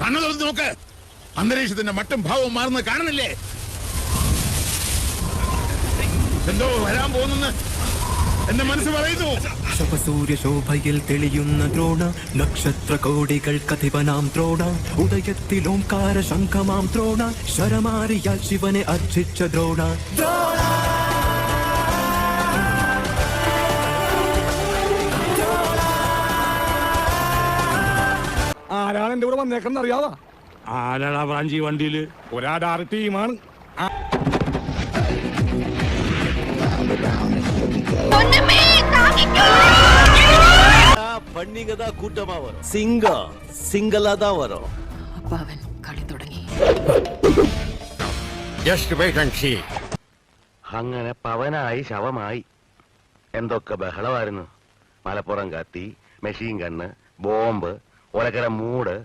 കണ്ണു തുറന്ന് നോക്ക്. അന്തരീക്ഷത്തിന്റെ മട്ടും ഭാവവും മാറുന്നത് കാണുന്നില്ലേ? എന്തോ വരാൻ പോകുന്നെന്ന് എന്റെ മനസ്സ് പറയുന്നു. ശപസൂര്യ ശോഭയിൽ തെളിയുന്ന ദ്രോണ, നക്ഷത്ര കോടികൾ കഥിപനാം ദ്രോണ, ഉദയത്തിൽ ഓംകാര ശംഖമാം ദ്രോണ, ശരമാരിയാൽ ശിവനെ അർച്ചിച്ച ദ്രോണ. ആരാണ് എന്റെ കൂടെ വന്നേക്കെന്ന് അറിയാവാ? ആരാടാ ബ്രാഞ്ചി വണ്ടിയില്? ഒരാടാർ ടീമാണ്. பண்ணிங்கதா கூட்டமா வரும். சிங்களா தான் வரும். അപ്പാവൻ കളി തുടങ്ങി. അങ്ങനെ പവനായി ശവമായി. എന്തൊക്കെ ബഹളമായിരുന്നു. മലപ്പുറം കത്തി, മെഷീൻ ഗണ്ണ്, ബോംബ്, ഒലക്കര മൂട്.